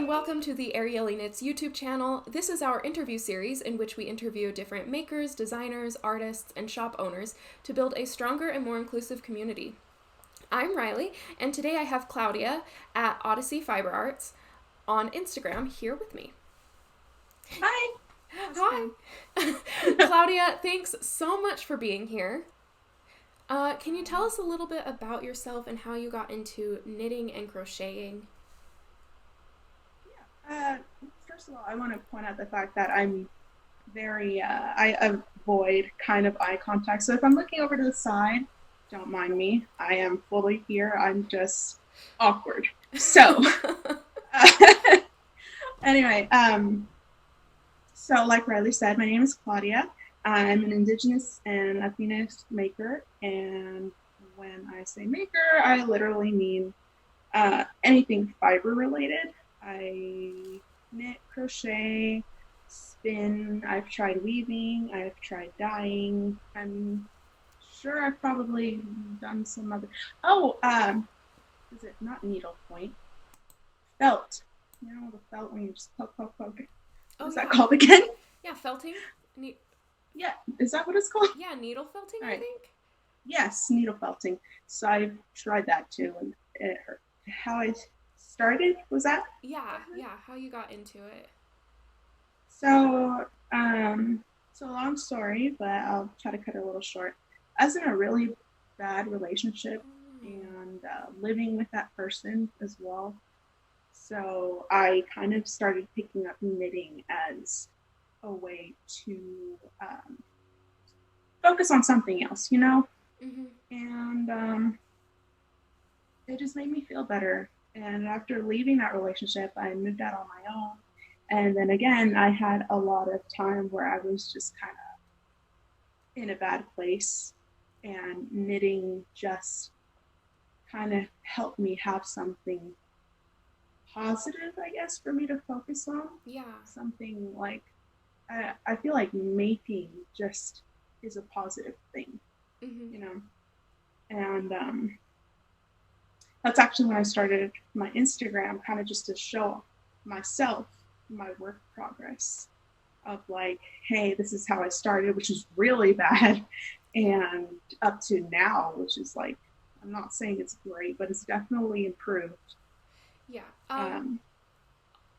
welcome to the Erieli Knits YouTube channel. This is our interview series in which we interview different makers, designers, artists, and shop owners to build a stronger and more inclusive community. I'm Riley, and today I have Claudia at Odyssey Fiber Arts on Instagram here with me. Hi. Hi. Claudia, thanks so much for being here. Can you tell us a little bit about yourself and how you got into knitting and crocheting? First of all, I want to point out the fact that I'm I avoid kind of eye contact. So if I'm looking over to the side, don't mind me. I am fully here. I'm just awkward. So, anyway, so like Riley said, my name is Claudia. I'm an Indigenous and Latinx maker. And when I say maker, I literally mean anything fiber related. I knit, crochet, spin. I've tried weaving. I've tried dyeing. I'm sure I've probably done some other. Oh, is it not needlepoint? Felt. You know the felt when you just poke, poke, poke. What's that called again? Yeah, felting. Yeah, is that what it's called? Yeah, needle felting, right. I think. Yes, needle felting. So I've tried that too, and it hurt. How I started was that? Yeah, how you got into it. So, so long story, but I'll try to cut it a little short. I was in a really bad relationship and living with that person as well. So I kind of started picking up knitting as a way to focus on something else, you know? Mm-hmm. And it just made me feel better. And after leaving that relationship, I moved out on my own. And then again, I had a lot of time where I was just kind of in a bad place, and knitting just kind of helped me have something positive, I guess, for me to focus on. Yeah. Something like, I feel like making just is a positive thing, you know? And that's actually when I started my Instagram, kind of just to show myself my work progress of like, hey, this is how I started, which is really bad, and up to now, which is like, I'm not saying it's great, but it's definitely improved. Yeah.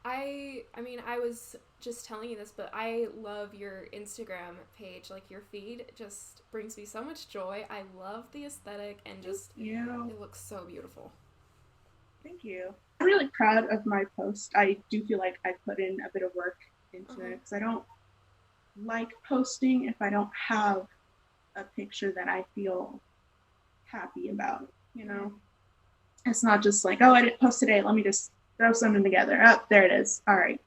I mean, I was just telling you this, but I love your Instagram page. Like, your feed just brings me so much joy. I love the aesthetic and just, it looks so beautiful. Thank you. I'm really proud of my post. I do feel like I put in a bit of work into it because I don't like posting if I don't have a picture that I feel happy about, you know? It's not just like, oh, I didn't post today. Let me just throw something together. Oh, there it is. All right.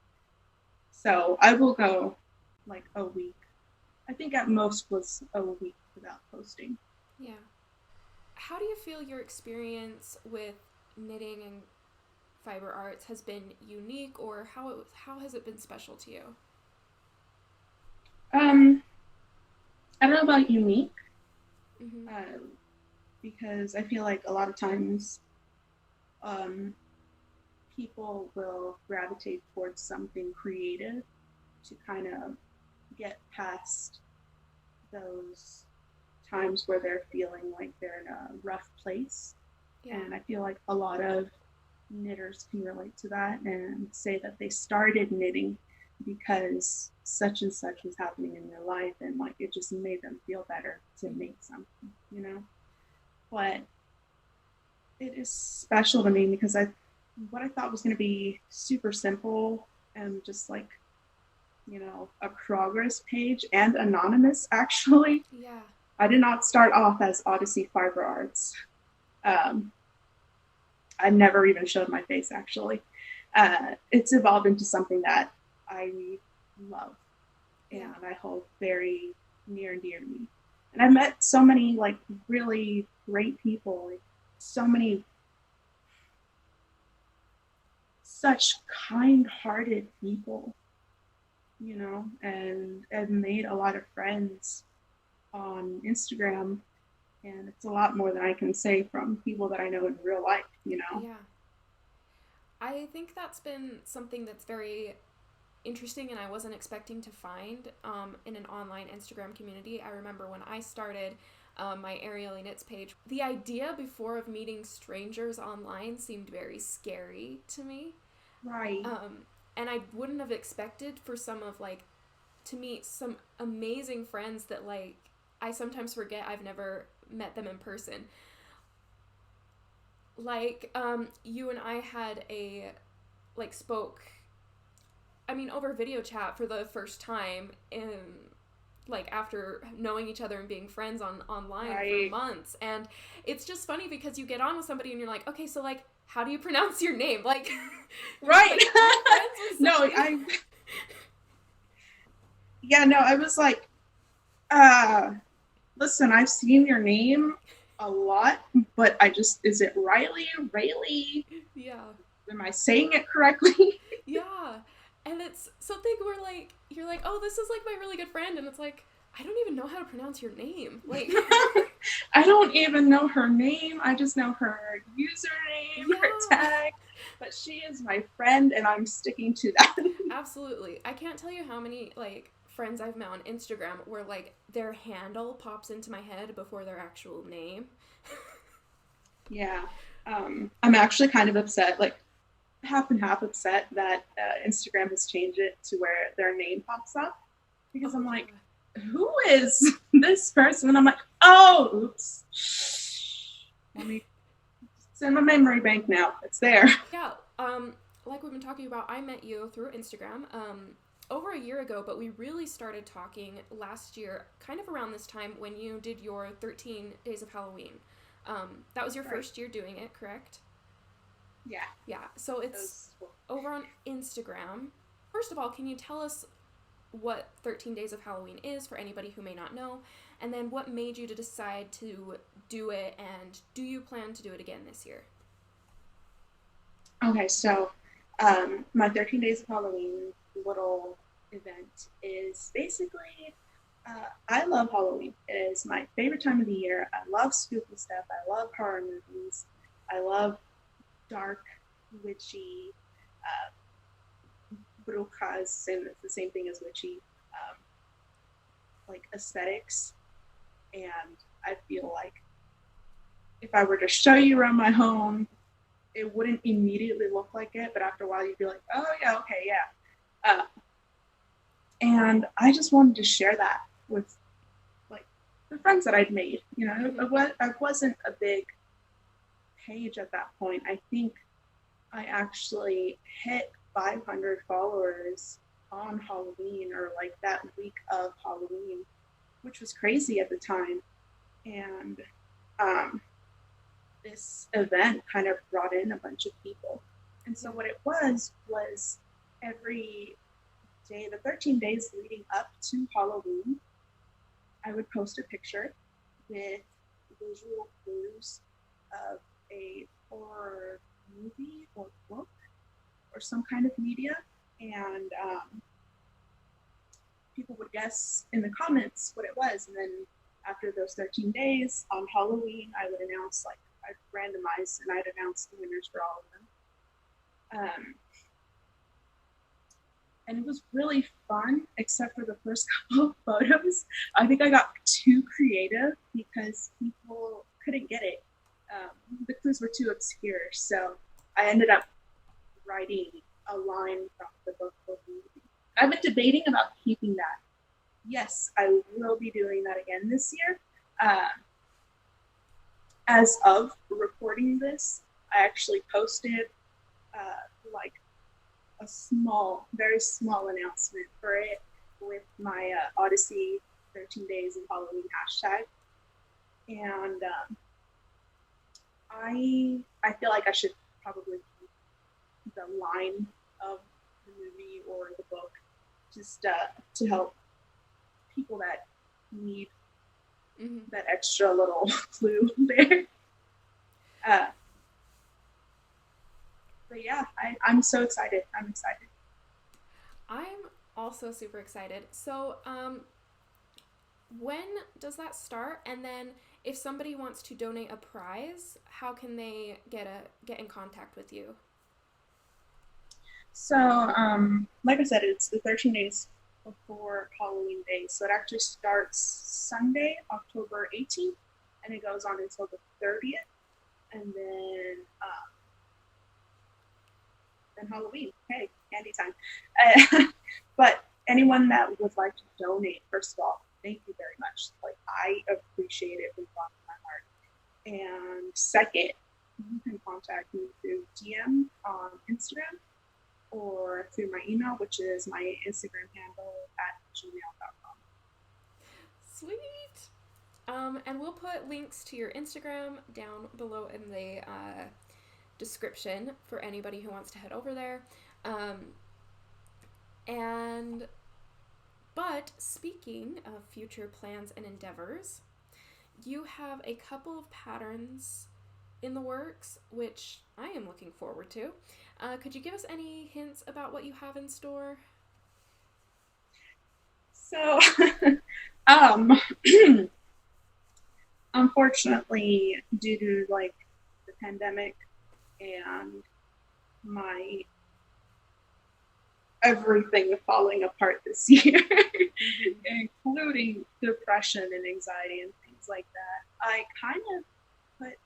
So I will go like a week. I think at most was a week without posting. Yeah. How do you feel your experience with knitting and fiber arts has been unique, or how has it been special to you? I don't know about unique, because I feel like a lot of times people will gravitate towards something creative to kind of get past those times where they're feeling like they're in a rough place. Yeah. And I feel like a lot of knitters can relate to that and say that they started knitting because such and such was happening in their life, and like it just made them feel better to make something, you know? But it is special to me because what I thought was going to be super simple and just like, you know, a progress page and anonymous, actually. Yeah. I did not start off as Odyssey Fiber Arts. I never even showed my face, actually. It's evolved into something that I love and I hold very near and dear to me. And I've met so many like really great people, like so many such kind-hearted people, you know, and I've made a lot of friends on Instagram, and it's a lot more than I can say from people that I know in real life, you know. Yeah. I think that's been something that's very interesting and I wasn't expecting to find in an online Instagram community. I remember when I started my Erieli Knits page, the idea before of meeting strangers online seemed very scary to me. Right. And I wouldn't have expected for some of like to meet some amazing friends that like I sometimes forget I've never met them in person. Like you and I had spoke over video chat for the first time in like after knowing each other and being friends online Right. for months, and it's just funny because you get on with somebody and you're like, okay, so like how do you pronounce your name? Like Right. like, you're friends with No, somebody. I was like, listen, I've seen your name a lot, but is it Riley? Rayleigh? Yeah. Am I saying it correctly? Yeah. And it's something where like you're like, oh, this is like my really good friend, and it's like I don't even know how to pronounce your name. Like I don't even know her name. I just know her username, yeah. her tag. But she is my friend, and I'm sticking to that. Absolutely. I can't tell you how many like friends I've met on Instagram where like their handle pops into my head before their actual name. Yeah. I'm actually kind of upset, like half and half upset that Instagram has changed it to where their name pops up. Because I'm like, who is this person? And I'm like, oh, oops. Let me send my memory bank now. It's there. Yeah. Like we've been talking about, I met you through Instagram over a year ago, but we really started talking last year, kind of around this time when you did your 13 Days of Halloween. That was your first year doing it, correct? Yeah. Yeah. So it's over on Instagram. First of all, can you tell us what 13 Days of Halloween is for anybody who may not know? And then what made you to decide to do it, and do you plan to do it again this year? Okay, so my 13 Days of Halloween little event is basically, I love Halloween. It is my favorite time of the year. I love spooky stuff. I love horror movies. I love dark, witchy, brujas, and it's the same thing as witchy, like aesthetics. And I feel like if I were to show you around my home, it wouldn't immediately look like it, but after a while you'd be like, oh yeah, okay, yeah. And I just wanted to share that with like the friends that I'd made. You know, I wasn't a big page at that point. I think I actually hit 500 followers on Halloween, or like that week of Halloween, which was crazy at the time. And this event kind of brought in a bunch of people. And so what it was every day, the 13 days leading up to Halloween, I would post a picture with visual clues of a horror movie or book or some kind of media. And people would guess in the comments what it was. And then after those 13 days on Halloween, I would announce, like, I'd randomize and I'd announce the winners for all of them. And it was really fun, except for the first couple of photos. I think I got too creative because people couldn't get it. The clues were too obscure. So I ended up writing a line from the book or movie. I've been debating about keeping that. Yes, I will be doing that again this year. As of recording this, I actually posted like a small, very small announcement for it with my Odyssey 13 Days of Halloween hashtag. And I feel like I should probably keep the line of the movie or the book just to help people that need that extra little clue there. But yeah, I'm so excited. I'm excited. I'm also super excited. So, when does that start? And then, if somebody wants to donate a prize, how can they get in contact with you? So, like I said, it's the 13 days before Halloween Day. So it actually starts Sunday, October 18th, and it goes on until the 30th. And then Halloween. Hey, candy time. But anyone that would like to donate, first of all, thank you very much. Like, I appreciate it from the bottom of my heart. And second, you can contact me through DM on Instagram or through my email, which is my Instagram handle at gmail.com. Sweet. And we'll put links to your Instagram down below in the description for anybody who wants to head over there. But speaking of future plans and endeavors, you have a couple of patterns in the works, which I am looking forward to. Could you give us any hints about what you have in store? So, unfortunately, due to like the pandemic and my everything falling apart this year, including depression and anxiety and things like that, I kind of put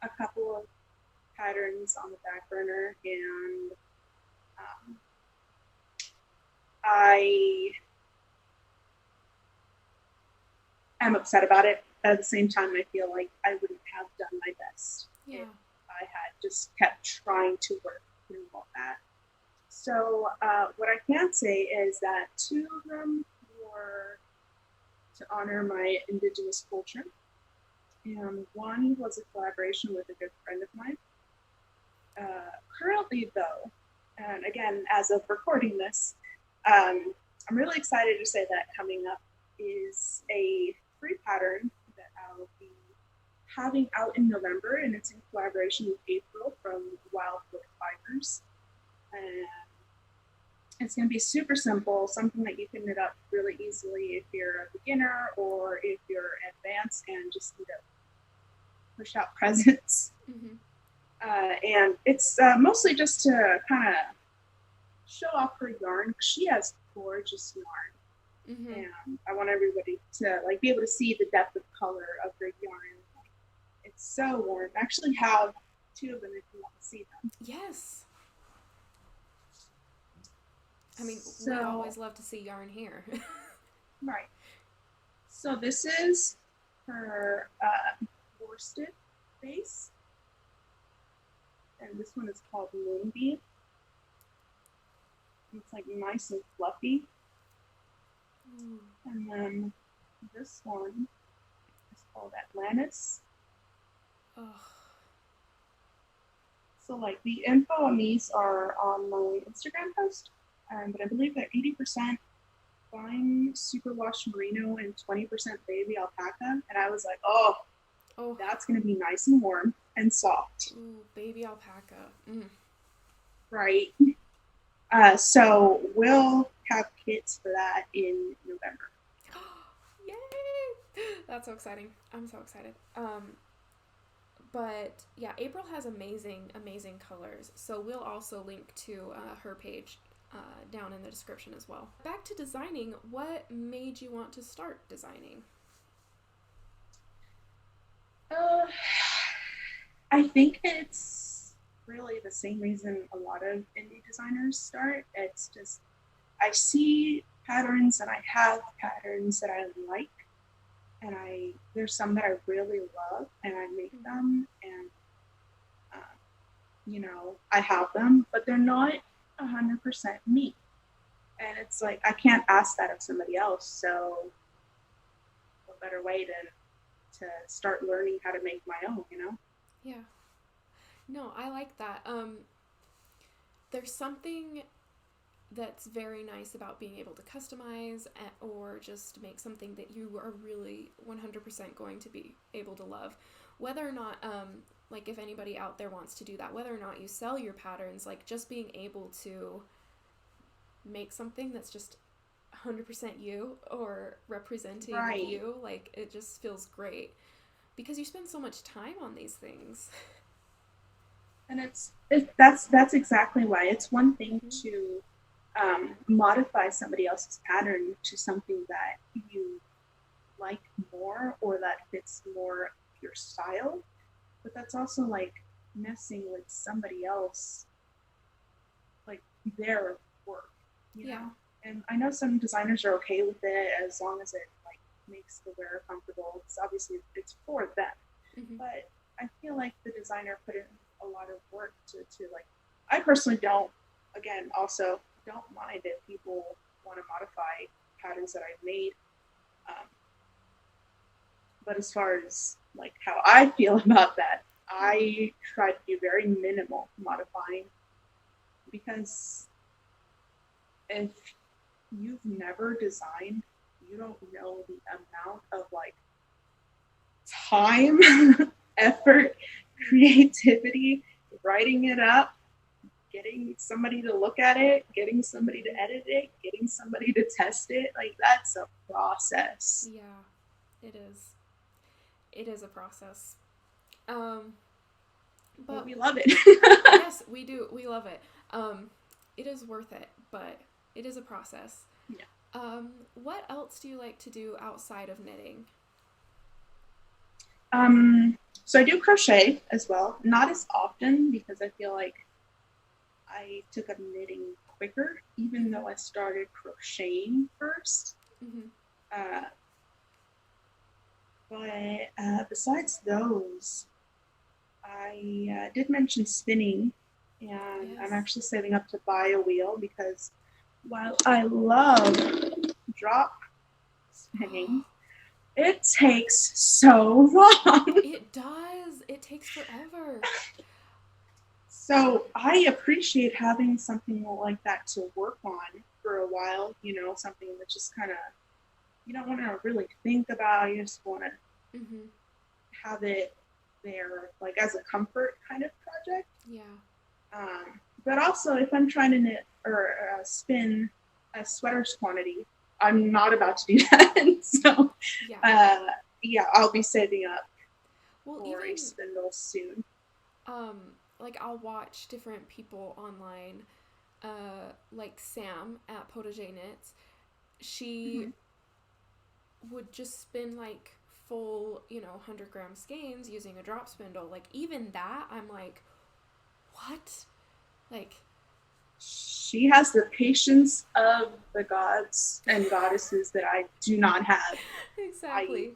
a couple of patterns on the back burner, and I am upset about it. At the same time, I feel like I wouldn't have done my best if I had just kept trying to work through all that. So what I can say is that two of them were to honor my Indigenous culture, and one was a collaboration with a good friend of mine. Currently, though, and again, as of recording this, I'm really excited to say that coming up is a free pattern that I'll be having out in November, and it's in collaboration with April from Wildwood Fibers. And it's going to be super simple, something that you can knit up really easily if you're a beginner or if you're advanced and just need to push out presents. Mm-hmm. And it's mostly just to kind of show off her yarn. She has gorgeous yarn. Mm-hmm. And I want everybody to like be able to see the depth of color of her yarn. It's so warm. I actually have two of them if you want to see them. Yes. I mean, we always love to see yarn here. Right. So this is her worsted base. And this one is called Moonbeam. It's like nice and fluffy. And then this one is called Atlantis. Oh. So like the info on these are on my Instagram post, but I believe they're 80% fine superwash merino and 20% baby alpaca. And I was like, oh, that's going to be nice and warm and soft. Ooh, baby alpaca. Mm. Right. So we'll have kits for that in November. Yay! That's so exciting. I'm so excited. But yeah, April has amazing colors. So we'll also link to her page down in the description as well. Back to designing, what made you want to start designing? I think it's really the same reason a lot of indie designers start. It's just I see patterns and I have patterns that I like, and there's some that I really love, and I make them, and I have them, but they're not 100% me. And it's like I can't ask that of somebody else. So, what better way to start learning how to make my own, Yeah. No, I like that. There's something that's very nice about being able to customize or just make something that you are really 100% going to be able to love. Whether or not, like if anybody out there wants to do that, whether or not you sell your patterns, like just being able to make something that's just 100% you or representing you, like it just feels great because you spend so much time on these things. And that's exactly why. It's one thing Mm-hmm. to modify somebody else's pattern to something that you like more or that fits more your style, but that's also like messing with somebody else, like their work, you Yeah. know. And I know some designers are okay with it as long as it like makes the wearer comfortable. It's obviously it's for them, Mm-hmm. but I feel like the designer put in a lot of work to like. I personally don't. Again, also don't mind if people want to modify patterns that I've made. Um, but as far as like how I feel about that, Yeah. I try to do very minimal modifying because if you've never designed, you don't know the amount of like time, effort, creativity, writing it up, getting somebody to look at it, getting somebody to Mm-hmm. edit it, getting somebody to test it. Like that's a process. Yeah, it is. It is a process. Um, But but we love it. yes, we do. We love it. It is worth it, but it is a process. Yeah. What else do you like to do outside of knitting? So I do crochet as well, not as often because I feel like I took up knitting quicker, even Mm-hmm. though I started crocheting first. Mm-hmm. Uh, but besides those, I did mention spinning, and I'm Yes. actually saving up to buy a wheel because while I love drop spinning, it takes so long. It does. It takes forever. So I appreciate having something like that to work on for a while, something that just kind of you don't want to really think about. You just want to Mm-hmm. have it there, like as a comfort kind of project. Yeah. But also, if I'm trying to knit or spin a sweater's quantity, I'm not about to do that. So, Yeah. uh, yeah, I'll be saving up Well, for a even spindle soon. like I'll watch different people online, like Sam at Potager Knits. She Mm-hmm. would just spin like full, 100-gram skeins using a drop spindle. Like even that, I'm like, what? Like She has the patience of the gods and goddesses that I do not have. I, exactly.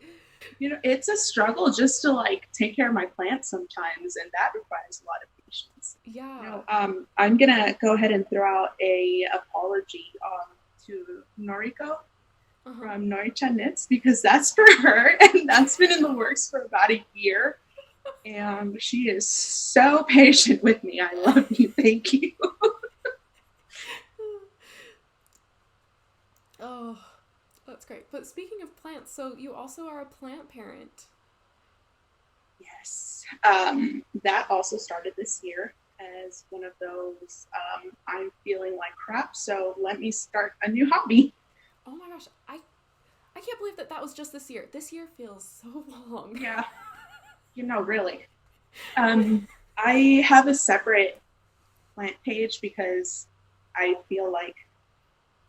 it's a struggle just to like take care of my plants sometimes, and that requires a lot of patience. Yeah. I'm gonna go ahead and throw out a apology to Noriko Uh huh. from Nori-chan Knits because that's for her, and that's been in the works for about a year. And she is so patient with me. I love you. Thank you. Oh, that's great. But speaking of plants, so you also are a plant parent. Yes. That also started this year as one of those I'm feeling like crap, so let me start a new hobby. Oh my gosh, I can't believe that was just this year. This year feels so long. Yeah, really. I have a separate plant page because I feel like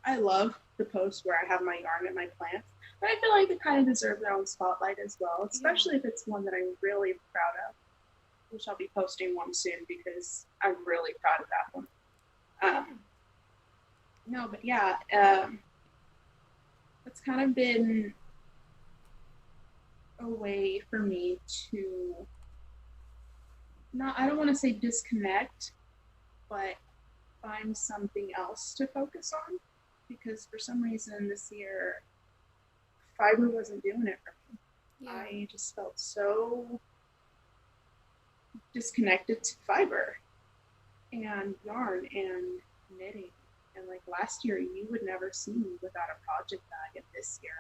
I love the posts where I have my yarn and my plants, but I feel like they kind of deserve their own spotlight as well, Yeah. especially if it's one that I'm really proud of, which I'll be posting one soon because I'm really proud of that one. Yeah. No, but yeah, it's kind of been a way for me to not, I don't want to say disconnect, but find something else to focus on because for some reason this year fiber wasn't doing it for me. Yeah. I just felt so disconnected to fiber and yarn and knitting. And like last year, you would never see me without a project bag. And this year,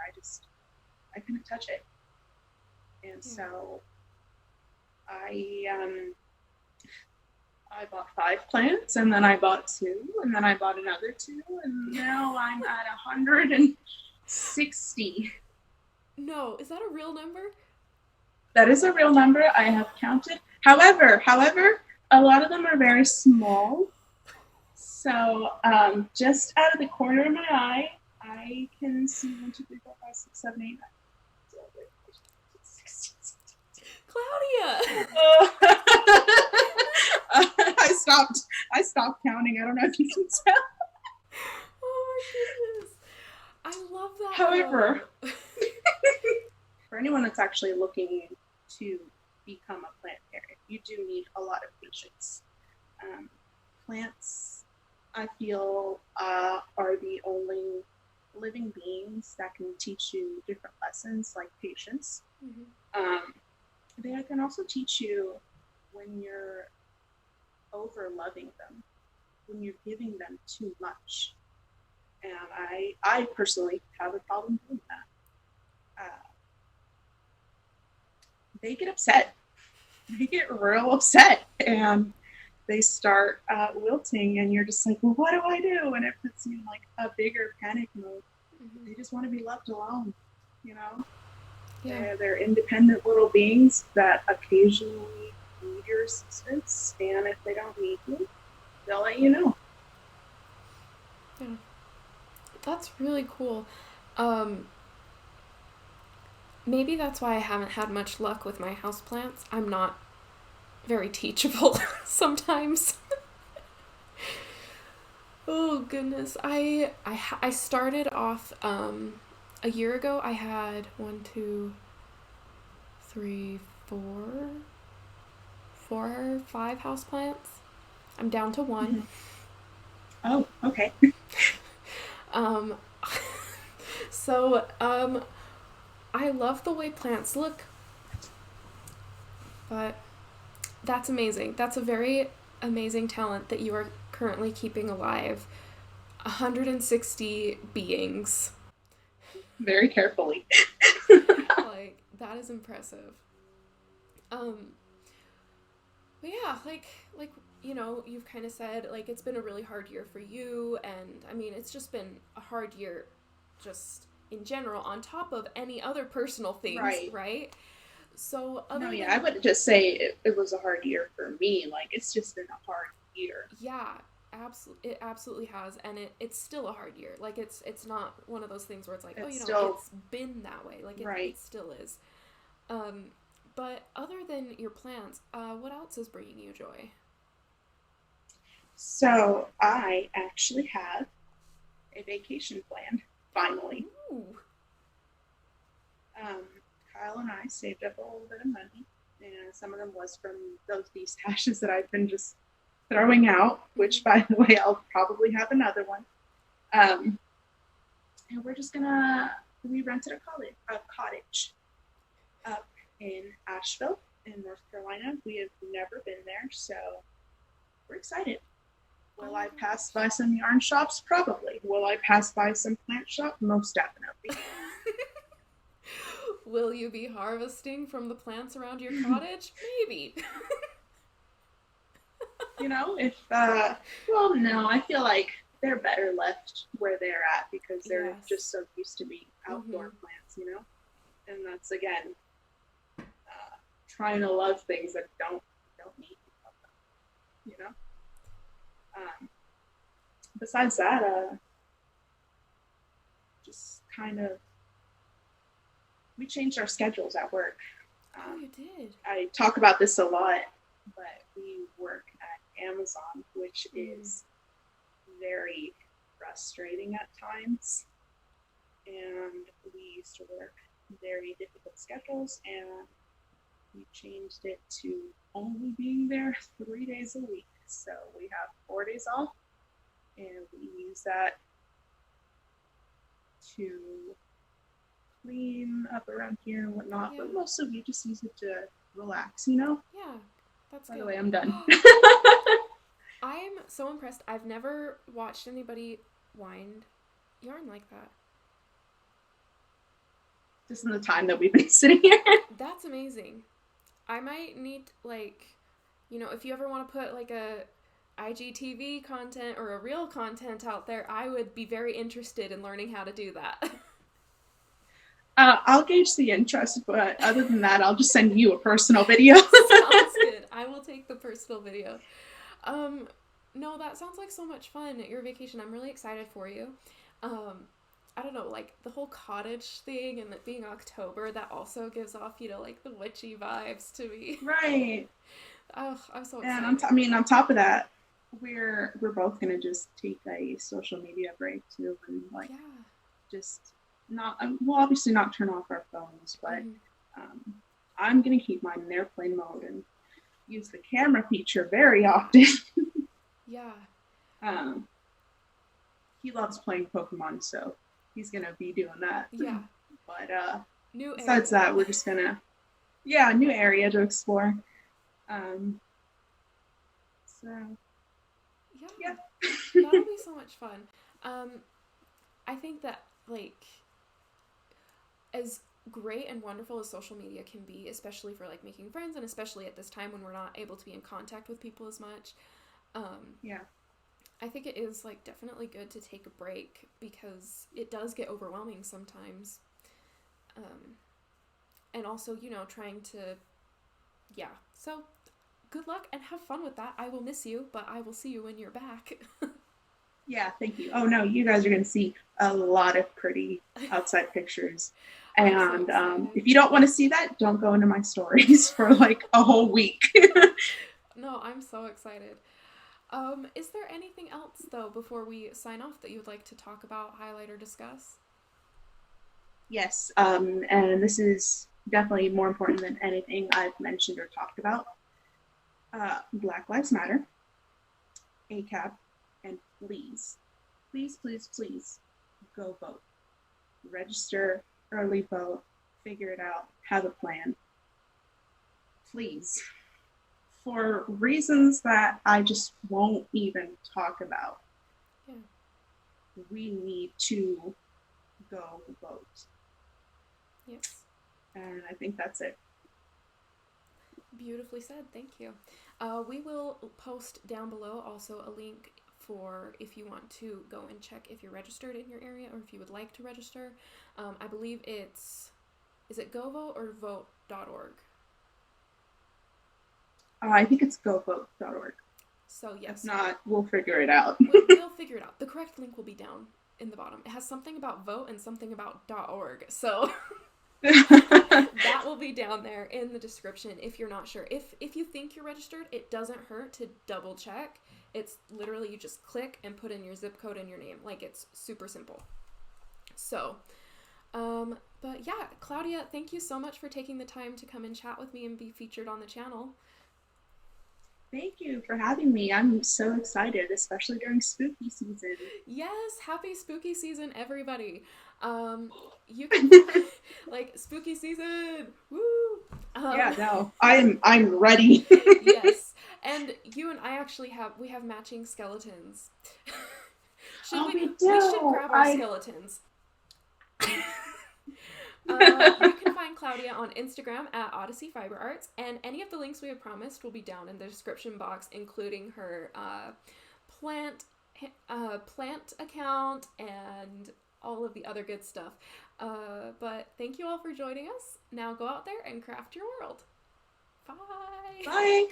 I couldn't touch it. And Yeah. so I bought 5 plants, and then I bought 2, and then I bought another 2, and now I'm at 160. No, is that a real number? That is a real number. I have counted. However, A lot of them are very small. So just out of the corner of my eye, I can see 1, 2, 3, 4, 5, 6, 7, 8, 9. Claudia! I stopped counting. I don't know if you can tell. Oh my goodness. I love that. However, for anyone that's actually looking to become a plant parent, you do need a lot of patience. Plants, I feel, are the only living beings that can teach you different lessons like patience. Mm-hmm. They can also teach you when you're over loving them, when you're giving them too much. And I personally have a problem doing that. They get upset. They get real upset, and they start wilting, and you're just like, well, what do I do? And it puts you in like a bigger panic mode. Mm-hmm. They just want to be left alone, you know? Yeah. They're independent little beings that occasionally need your assistance, and if they don't need you, they'll let you know. Yeah. That's really cool. Maybe that's why I haven't had much luck with my houseplants. I'm not very teachable sometimes. Oh goodness. I started off a year ago. I had 1, 2, 3, 4, 5 houseplants. I'm down to 1. Mm-hmm. Oh, okay. So I love the way plants look, but that's amazing. That's a very amazing talent that you are currently keeping alive. 160 beings. Very carefully. Like, that is impressive. But yeah, like, you know, you've kind of said, like, it's been a really hard year for you, and, I mean, it's just been a hard year just in general, on top of any other personal things, right? So, I wouldn't just say it was a hard year for me. Like, it's just been a hard year. Yeah, absolutely. It absolutely has, and it's still a hard year. Like, it's not one of those things where it's like, it's been that way. Like, it still is. But other than your plants, what else is bringing you joy? So, I actually have a vacation planned, finally. Ooh. Kyle and I saved up a little bit of money, and some of them was from those bee stashes that I've been just throwing out, which, by the way, I'll probably have another one. And we rented a cottage up in Asheville in North Carolina. We have never been there, so we're excited. Will I pass by some yarn shops? Probably. Will I pass by some plant shop? Most definitely. Will you be harvesting from the plants around your cottage? Maybe. You know, no, I feel like they're better left where they're at because they're just so used to being outdoor plants, you know? And that's, again, trying to love things that don't need to love them, you know? Besides that, just kind of, we changed our schedules at work. You did? I talk about this a lot, but we work at Amazon, which is very frustrating at times. And we used to work very difficult schedules, and we changed it to only being there 3 days a week. So we have 4 days off, and we use that to clean up around here and whatnot. Yeah. But most of you just use it to relax, you know? Yeah, that's good. By the way, I'm done. I'm so impressed. I've never watched anybody wind yarn like that. Just in the time that we've been sitting here. That's amazing. I might need, like, you know, if you ever want to put, like, a IGTV content or a real content out there, I would be very interested in learning how to do that. I'll gauge the interest, but other than that, I'll just send you a personal video. Sounds good. I will take the personal video. No, that sounds like so much fun at your vacation. I'm really excited for you. I don't know, like the whole cottage thing and it being October, that also gives off, like the witchy vibes to me. Right. Oh, I'm so And excited. on top of that, we're both gonna just take a social media break too, and like Yeah. just not we'll obviously not turn off our phones, but Mm-hmm. um, I'm gonna keep mine in airplane mode and use the camera feature very often. Yeah. um, he loves playing Pokemon, so he's gonna be doing that. Yeah. But New besides area. that, we're just gonna new area to explore. Um, so Yeah. yeah, That'll be so much fun. Um, I think that, like, as great and wonderful as social media can be, especially for like making friends and especially at this time when we're not able to be in contact with people as much, yeah, I think it is like definitely good to take a break because it does get overwhelming sometimes. Um, and also, trying to, yeah. So good luck and have fun with that. I will miss you, but I will see you when you're back. yeah. Thank you. Oh no, you guys are gonna see a lot of pretty outside pictures. I'm so And excited. if you don't want to see that, don't go into my stories for like a whole week. No, I'm so excited. Is there anything else though before we sign off that you would like to talk about, highlight, or discuss? Yes, and this is definitely more important than anything I've mentioned or talked about. Black Lives Matter, ACAB, and please, go vote. Register, early vote, figure it out, have a plan. Please. For reasons that I just won't even talk about, Yeah. we need to go vote. Yes. And I think that's it. Beautifully said. Thank you. We will post down below also a link for if you want to go and check if you're registered in your area or if you would like to register. I believe is it GoVote or vote.org? I think it's govote.org. So, If yes, not, we'll figure it out. we'll figure it out. The correct link will be down in the bottom. It has something about vote and something about .org. So, that will be down there in the description if you're not sure. If you think you're registered, it doesn't hurt to double check. It's literally you just click and put in your zip code and your name. Like, it's super simple. So, but yeah, Claudia, thank you so much for taking the time to come and chat with me and be featured on the channel. Thank you for having me. I'm so excited, especially during spooky season. Yes, happy spooky season, everybody. You can like spooky season. Woo! Yeah, no, I'm ready. Yes, and you and I actually have matching skeletons. Should Oh, we? we We should do. grab our skeletons. You can find Claudia on Instagram at Odyssey Fiber Arts, and any of the links we have promised will be down in the description box, including her plant plant account and all of the other good stuff. But thank you all for joining us. Now go out there and craft your world. Bye. Bye.